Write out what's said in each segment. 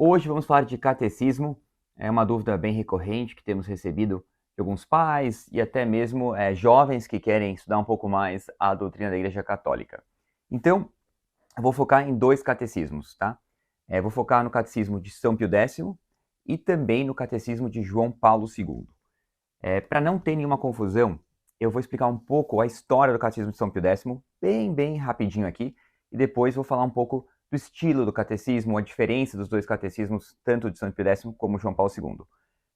Hoje vamos falar de catecismo, é uma dúvida bem recorrente que temos recebido de alguns pais e até mesmo jovens que querem estudar um pouco mais a doutrina da Igreja Católica. Então, eu vou focar em dois catecismos, tá? Vou focar no catecismo de São Pio X e também no catecismo de João Paulo II. Para não ter nenhuma confusão, eu vou explicar um pouco a história do catecismo de São Pio X, bem rapidinho aqui, e depois vou falar um pouco do estilo do catecismo, a diferença dos dois catecismos, tanto de São Pio X como João Paulo II.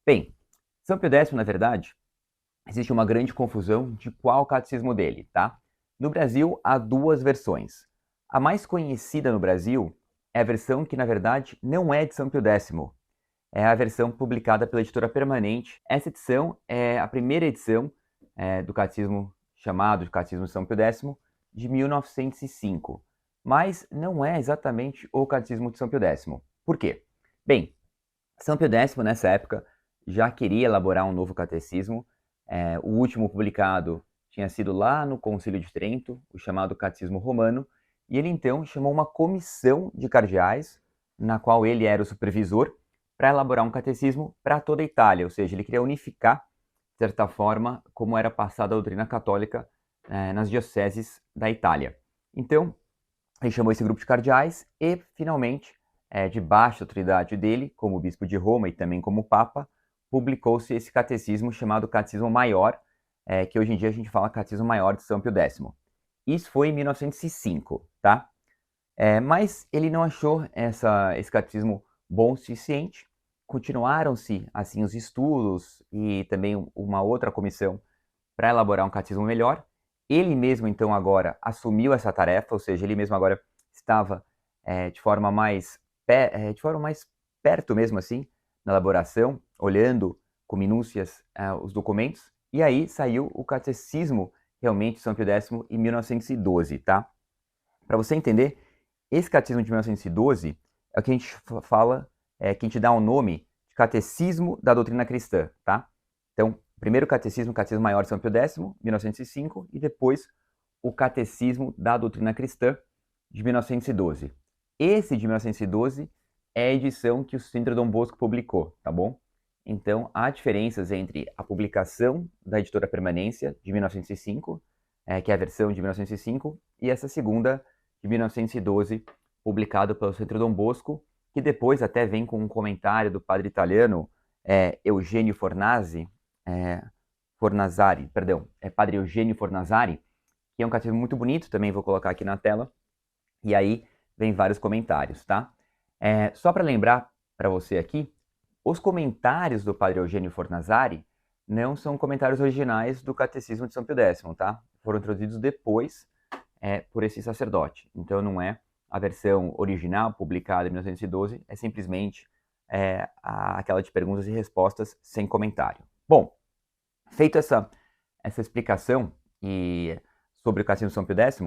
Bem, São Pio X, na verdade, existe uma grande confusão de qual catecismo dele, tá? No Brasil, há duas versões. A mais conhecida no Brasil é a versão que, na verdade, não é de São Pio X, é a versão publicada pela Editora Permanente. Essa edição é a primeira edição do catecismo chamado de Catecismo de São Pio X, de 1905. Mas não é exatamente o catecismo de São Pio X. Por quê? Bem, São Pio X, nessa época, já queria elaborar um novo catecismo. O último publicado tinha sido lá no Concílio de Trento, o chamado Catecismo Romano, e ele então chamou uma comissão de cardeais, na qual ele era o supervisor, para elaborar um catecismo para toda a Itália, ou seja, ele queria unificar, de certa forma, como era passada a doutrina católica nas dioceses da Itália. Então, ele chamou esse grupo de cardeais e, finalmente, debaixo da autoridade dele, como bispo de Roma e também como papa, publicou-se esse catecismo chamado Catecismo Maior, que hoje em dia a gente fala Catecismo Maior de São Pio X. Isso foi em 1905, tá? Mas ele não achou esse catecismo bom o suficiente. Continuaram-se assim os estudos e também uma outra comissão para elaborar um catecismo melhor. Ele mesmo então agora assumiu essa tarefa, ou seja, ele mesmo agora estava de forma mais perto mesmo assim na elaboração, olhando com minúcias os documentos. E aí saiu o catecismo realmente de São Pio X em 1912, tá? Para você entender, esse catecismo de 1912 é o que a gente fala, que a gente dá o nome de Catecismo da Doutrina Cristã, tá? Então, primeiro o Catecismo Maior de São Pio X, 1905, e depois o Catecismo da Doutrina Cristã, de 1912. Esse de 1912 é a edição que o Centro Dom Bosco publicou, tá bom? Então, há diferenças entre a publicação da Editora Permanência, de 1905, que é a versão de 1905, e essa segunda, de 1912, publicado pelo Centro Dom Bosco, que depois até vem com um comentário do padre italiano Eugênio Fornazari, padre Eugênio Fornazari, que é um catecismo muito bonito, também vou colocar aqui na tela, e aí vem vários comentários, tá? Só para lembrar para você aqui, os comentários do padre Eugênio Fornazari não são comentários originais do Catecismo de São Pio X, tá? Foram traduzidos depois por esse sacerdote. Então não é a versão original, publicada em 1912, é simplesmente aquela de perguntas e respostas sem comentário. Bom, feito essa explicação sobre o Catecismo de São Pio X,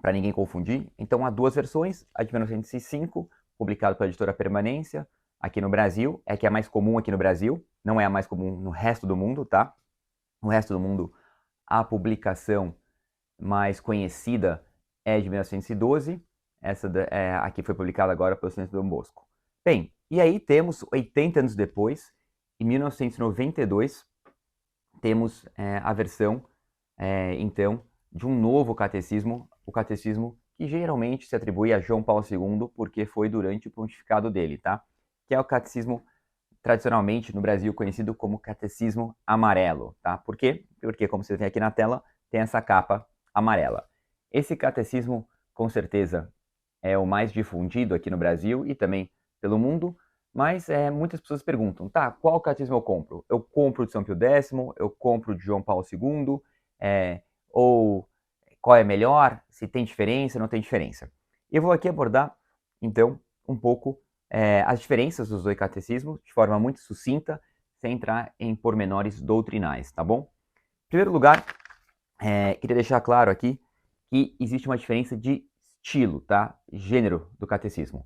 para ninguém confundir, então há duas versões, a de 1905, publicada pela Editora Permanência, aqui no Brasil, que é a mais comum aqui no Brasil, não é a mais comum no resto do mundo, tá? No resto do mundo, a publicação mais conhecida é de 1912, essa aqui foi publicada agora pelo Centro Dom Bosco. Bem, e aí temos, 80 anos depois, em 1992, temos a versão, então, de um novo catecismo, o catecismo que geralmente se atribui a João Paulo II, porque foi durante o pontificado dele, tá? Que é o catecismo tradicionalmente no Brasil conhecido como catecismo amarelo, tá? Por quê? Porque, como você tem aqui na tela, tem essa capa amarela. Esse catecismo, com certeza, é o mais difundido aqui no Brasil e também pelo mundo, mas muitas pessoas perguntam, tá, qual catecismo eu compro? Eu compro de São Pio X, eu compro de João Paulo II, ou qual é melhor, se tem diferença, não tem diferença. Eu vou aqui abordar, então, um pouco as diferenças dos dois catecismos, de forma muito sucinta, sem entrar em pormenores doutrinais, tá bom? Em primeiro lugar, queria deixar claro aqui que existe uma diferença de estilo, tá? Gênero do catecismo.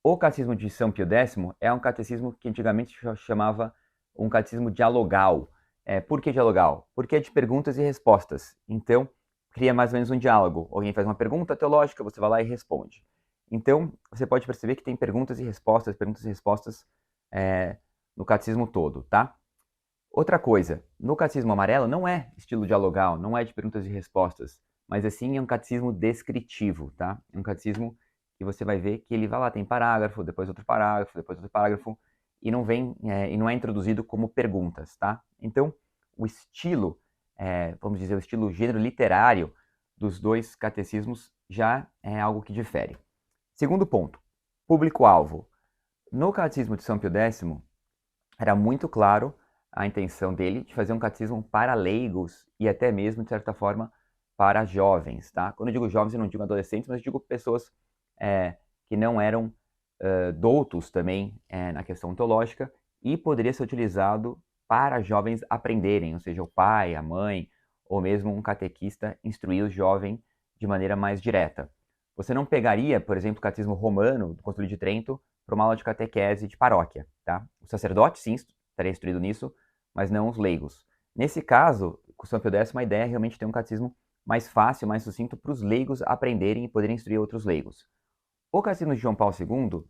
O catecismo de São Pio X é um catecismo que antigamente chamava um catecismo dialogal. Por que dialogal? Porque é de perguntas e respostas. Então, cria mais ou menos um diálogo. Alguém faz uma pergunta teológica, você vai lá e responde. Então, você pode perceber que tem perguntas e respostas no catecismo todo, tá? Outra coisa, no catecismo amarelo não é estilo dialogal, não é de perguntas e respostas, mas assim é um catecismo descritivo, tá? É um catecismo que você vai ver que ele vai lá, tem parágrafo, depois outro parágrafo, depois outro parágrafo, e não vem, e não é introduzido como perguntas, tá? Então, o estilo, vamos dizer, o estilo gênero literário dos dois catecismos já é algo que difere. Segundo ponto, público-alvo. No catecismo de São Pio X, era muito claro a intenção dele de fazer um catecismo para leigos e até mesmo, de certa forma, para jovens, tá? Quando eu digo jovens, eu não digo adolescentes, mas eu digo pessoas que não eram doutos também na questão teológica e poderia ser utilizado para jovens aprenderem, ou seja, o pai, a mãe, ou mesmo um catequista instruir o jovem de maneira mais direta. Você não pegaria, por exemplo, o catecismo romano do Concílio de Trento para uma aula de catequese de paróquia, tá? O sacerdote, sim, estaria instruído nisso, mas não os leigos. Nesse caso, com São Pio X, a ideia é realmente ter um catecismo mais fácil, mais sucinto para os leigos aprenderem e poderem instruir outros leigos. O catecismo de João Paulo II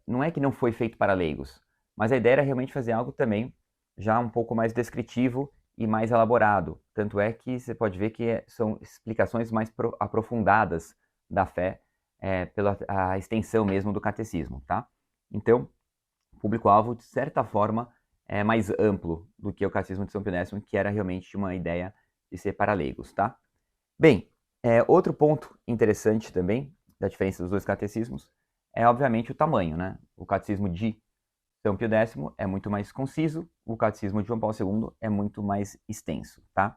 não é que não foi feito para leigos, mas a ideia era realmente fazer algo também já um pouco mais descritivo e mais elaborado. Tanto é que você pode ver que são explicações mais aprofundadas da fé pela a extensão mesmo do catecismo, tá? Então, o público-alvo, de certa forma, é mais amplo do que o catecismo de São Pio X, que era realmente uma ideia de ser para leigos, tá? Bem, outro ponto interessante também da diferença dos dois catecismos é, obviamente, o tamanho, né? O catecismo de São Pio X é muito mais conciso, o catecismo de João Paulo II é muito mais extenso, tá?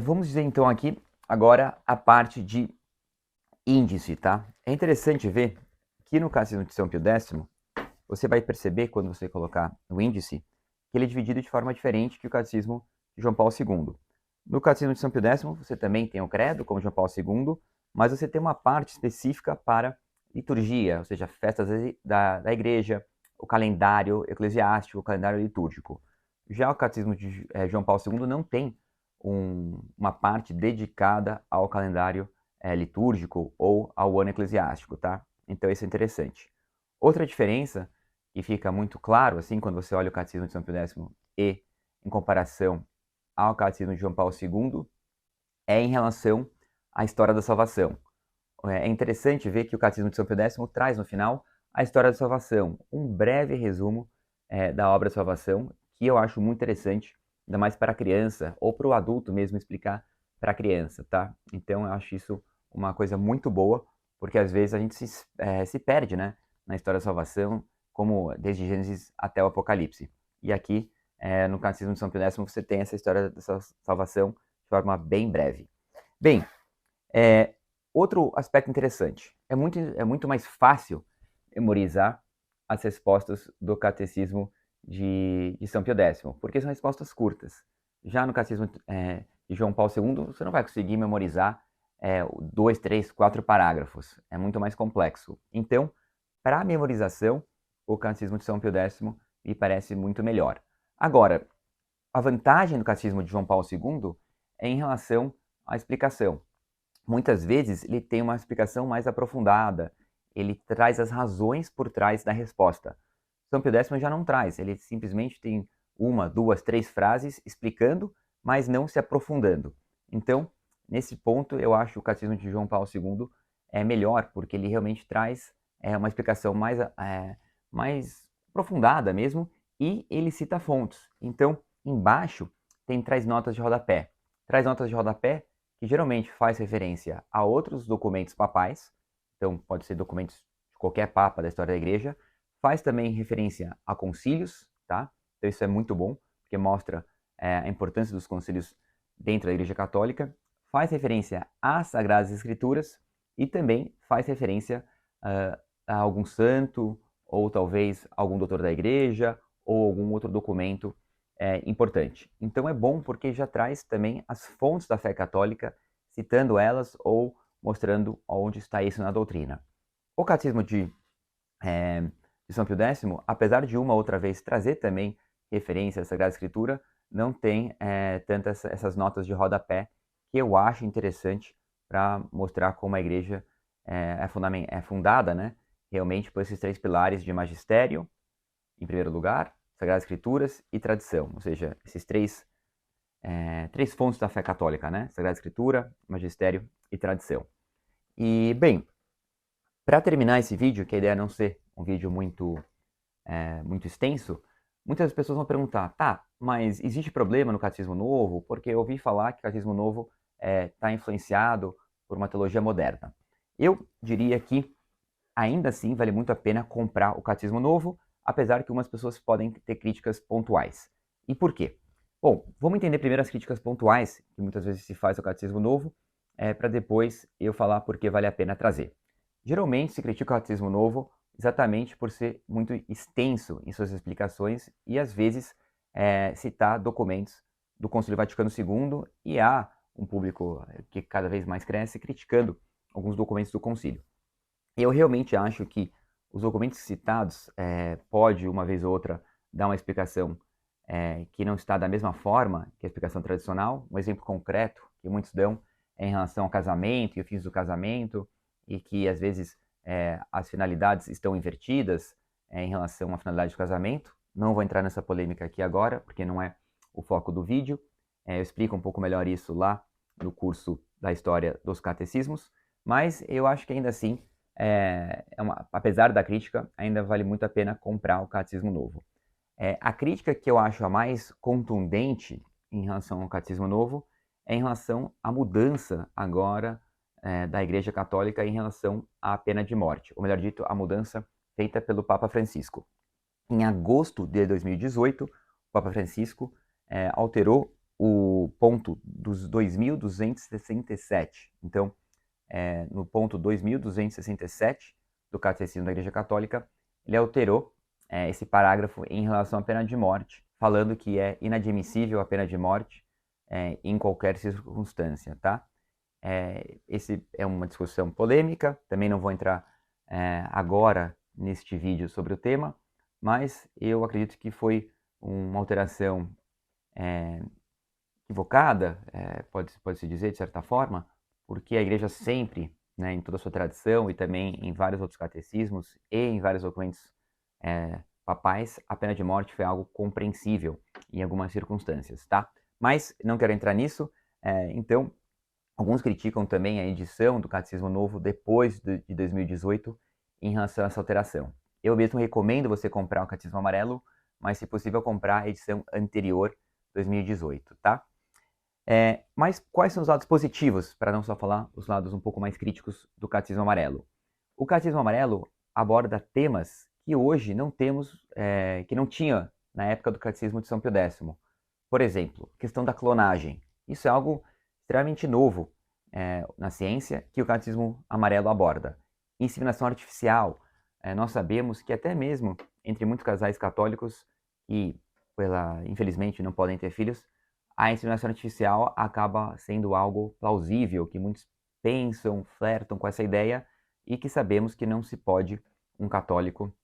Vamos dizer então aqui agora a parte de índice, tá? É interessante ver que no catecismo de São Pio X, você vai perceber quando você colocar o índice que ele é dividido de forma diferente que o catecismo de João Paulo II. No catecismo de São Pio X, você também tem o credo, como João Paulo II, mas você tem uma parte específica para liturgia, ou seja, festas da igreja, o calendário eclesiástico, o calendário litúrgico. Já o catecismo de João Paulo II não tem uma parte dedicada ao calendário litúrgico ou ao ano eclesiástico, tá? Então isso é interessante. Outra diferença que fica muito claro, assim, quando você olha o catecismo de São Pio X e em comparação ao catecismo de João Paulo II, é em relação à história da salvação. É interessante ver que o catecismo de São Pio X traz no final a história da salvação, um breve resumo da obra da salvação, que eu acho muito interessante, ainda mais para a criança ou para o adulto mesmo explicar para a criança, tá? Então eu acho isso uma coisa muito boa, porque às vezes a gente se perde, né, na história da salvação, como desde Gênesis até o Apocalipse. E aqui, no Catecismo de São Pio X, você tem essa história dessa salvação de forma bem breve. Bem, outro aspecto interessante, é muito mais fácil memorizar as respostas do Catecismo de São Pio X, porque são respostas curtas. Já no Catecismo de João Paulo II, você não vai conseguir memorizar 2, 3, 4 parágrafos. É muito mais complexo. Então, para a memorização, o Catecismo de São Pio X me parece muito melhor. Agora, a vantagem do Catecismo de João Paulo II é em relação à explicação. Muitas vezes ele tem uma explicação mais aprofundada, ele traz as razões por trás da resposta. São Pio X já não traz, ele simplesmente tem 1, 2, 3 frases explicando, mas não se aprofundando. Então, nesse ponto, eu acho que o Catecismo de João Paulo II é melhor, porque ele realmente traz uma explicação mais aprofundada mesmo, e ele cita fontes. Então, embaixo, traz notas de rodapé. Traz notas de rodapé que geralmente faz referência a outros documentos papais, então pode ser documentos de qualquer papa da história da igreja, faz também referência a concílios, tá? Então isso é muito bom, porque mostra a importância dos concílios dentro da Igreja Católica, faz referência às Sagradas Escrituras e também faz referência a algum santo, ou talvez algum doutor da igreja, ou algum outro documento importante. Então é bom porque já traz também as fontes da fé católica, citando elas ou mostrando onde está isso na doutrina. O Catecismo de São Pio X, apesar de uma outra vez trazer também referência à Sagrada Escritura, não tem tantas essas notas de rodapé que eu acho interessante para mostrar como a igreja é fundada, né, realmente por esses 3 pilares de magistério, em primeiro lugar, Sagradas Escrituras e tradição, ou seja, esses três fontes da fé católica, né, Sagrada Escritura, magistério e tradição. E, bem, para terminar esse vídeo, que a ideia é não ser um vídeo muito extenso, muitas pessoas vão perguntar, tá, mas existe problema no Catecismo Novo? Porque eu ouvi falar que o Catecismo Novo está influenciado por uma teologia moderna. Eu diria que, ainda assim, vale muito a pena comprar o Catecismo Novo, apesar que algumas pessoas podem ter críticas pontuais. E por quê? Bom, vamos entender primeiro as críticas pontuais, que muitas vezes se faz ao Catecismo Novo, para depois eu falar por que vale a pena trazer. Geralmente se critica o Catecismo Novo exatamente por ser muito extenso em suas explicações e, às vezes, citar documentos do Concílio Vaticano II, e há um público que cada vez mais cresce criticando alguns documentos do concílio. Eu realmente acho que os documentos citados pode, uma vez ou outra, dar uma explicação que não está da mesma forma que a explicação tradicional. Um exemplo concreto que muitos dão é em relação ao casamento e os fins do casamento, e que, às vezes, as finalidades estão invertidas em relação à finalidade do casamento. Não vou entrar nessa polêmica aqui agora, porque não é o foco do vídeo. Eu explico um pouco melhor isso lá no curso da História dos Catecismos, mas eu acho que ainda assim, apesar da crítica, ainda vale muito a pena comprar o Catecismo Novo. A crítica que eu acho a mais contundente em relação ao Catecismo Novo é em relação à mudança agora da Igreja Católica em relação à pena de morte, ou melhor dito, a mudança feita pelo Papa Francisco. Em agosto de 2018, o Papa Francisco alterou o ponto dos 2267. Então, no ponto 2267 do Catecismo da Igreja Católica, ele alterou esse parágrafo em relação à pena de morte, falando que é inadmissível a pena de morte em qualquer circunstância, tá? Esse é uma discussão polêmica, também não vou entrar agora neste vídeo sobre o tema, mas eu acredito que foi uma alteração equivocada, pode-se dizer de certa forma, porque a igreja sempre, né, em toda a sua tradição e também em vários outros catecismos e em vários documentos papais, a pena de morte foi algo compreensível em algumas circunstâncias, tá? Mas não quero entrar nisso, então alguns criticam também a edição do Catecismo Novo depois de 2018 em relação a essa alteração. Eu mesmo recomendo você comprar o Catecismo Amarelo, mas se possível comprar a edição anterior, 2018, tá? Mas quais são os lados positivos, para não só falar os lados um pouco mais críticos do Catecismo Amarelo? O Catecismo Amarelo aborda temas que hoje não temos, que não tinha na época do Catecismo de São Pio X. Por exemplo, questão da clonagem. Isso é algo extremamente novo na ciência que o Catecismo Amarelo aborda. Inseminação artificial. Nós sabemos que até mesmo entre muitos casais católicos que, infelizmente, não podem ter filhos, a inseminação artificial acaba sendo algo plausível, que muitos pensam, flertam com essa ideia, e que sabemos que não se pode um católico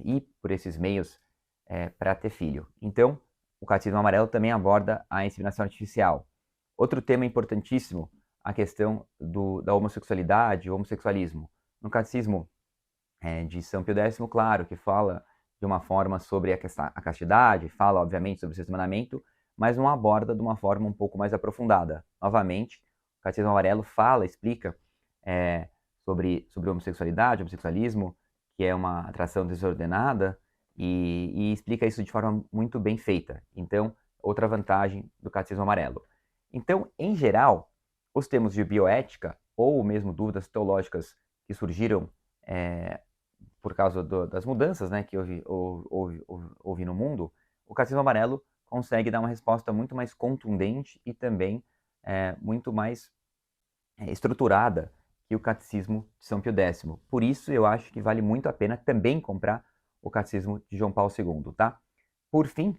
ir por esses meios para ter filho. Então, o Catecismo Amarelo também aborda a inseminação artificial. Outro tema importantíssimo, a questão da homossexualidade, o homossexualismo. No Catecismo de São Pio X, claro, que fala de uma forma sobre a castidade, fala, obviamente, sobre o sexto mandamento, mas não aborda de uma forma um pouco mais aprofundada. Novamente, o Catecismo Amarelo explica sobre homossexualidade, homossexualismo, que é uma atração desordenada, e explica isso de forma muito bem feita. Então, outra vantagem do Catecismo Amarelo. Então, em geral, os termos de bioética, ou mesmo dúvidas teológicas que surgiram por causa das mudanças, né, que houve no mundo, o Catecismo Amarelo consegue dar uma resposta muito mais contundente e também muito mais estruturada que o Catecismo de São Pio X. Por isso, eu acho que vale muito a pena também comprar o Catecismo de João Paulo II, tá? Por fim,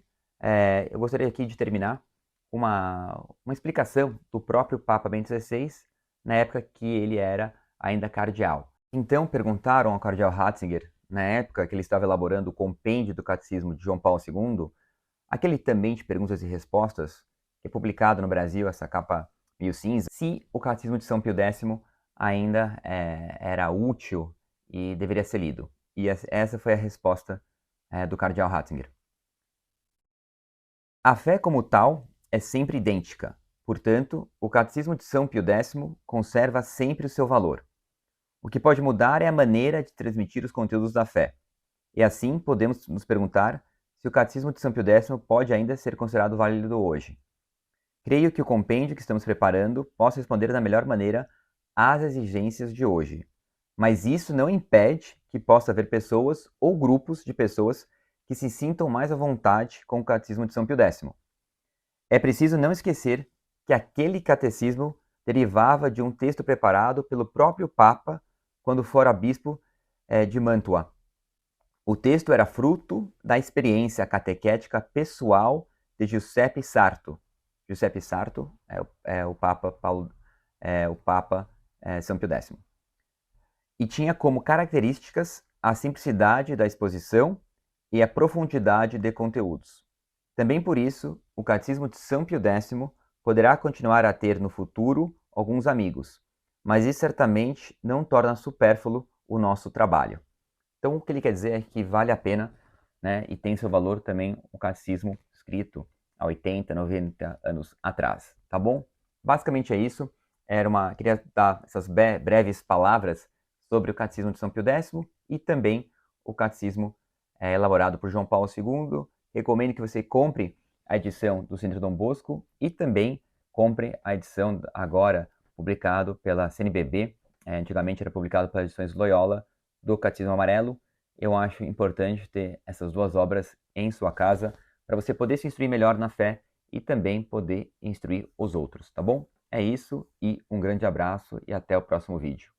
eu gostaria aqui de terminar uma explicação do próprio Papa Bento XVI, na época que ele era ainda cardeal. Então, perguntaram ao cardeal Ratzinger, na época que ele estava elaborando o compêndio do Catecismo de João Paulo II, aquele também de perguntas e respostas, que é publicado no Brasil, essa capa meio cinza, se o Catecismo de São Pio X ainda era útil e deveria ser lido. E essa foi a resposta do cardeal Ratzinger. A fé como tal é sempre idêntica. Portanto, o Catecismo de São Pio X conserva sempre o seu valor. O que pode mudar é a maneira de transmitir os conteúdos da fé. E assim podemos nos perguntar se o Catecismo de São Pio X pode ainda ser considerado válido hoje. Creio que o compêndio que estamos preparando possa responder da melhor maneira às exigências de hoje. Mas isso não impede que possa haver pessoas ou grupos de pessoas que se sintam mais à vontade com o Catecismo de São Pio X. É preciso não esquecer que aquele catecismo derivava de um texto preparado pelo próprio Papa quando fora bispo de Mantua. O texto era fruto da experiência catequética pessoal de Giuseppe Sarto. Giuseppe Sarto é o Papa São Pio X. E tinha como características a simplicidade da exposição e a profundidade de conteúdos. Também por isso, o Catecismo de São Pio X poderá continuar a ter no futuro alguns amigos, mas isso certamente não torna supérfluo o nosso trabalho. Então, o que ele quer dizer é que vale a pena, né, e tem seu valor também o catecismo escrito há 80, 90 anos atrás, tá bom? Basicamente é isso. Queria dar essas breves palavras sobre o Catecismo de São Pio X e também o Catecismo elaborado por João Paulo II. Recomendo que você compre a edição do Centro Dom Bosco e também compre a edição agora publicado pela CNBB, antigamente era publicado pelas edições Loyola, do Catecismo Amarelo. Eu acho importante ter essas duas obras em sua casa para você poder se instruir melhor na fé e também poder instruir os outros, tá bom? É isso e um grande abraço e até o próximo vídeo.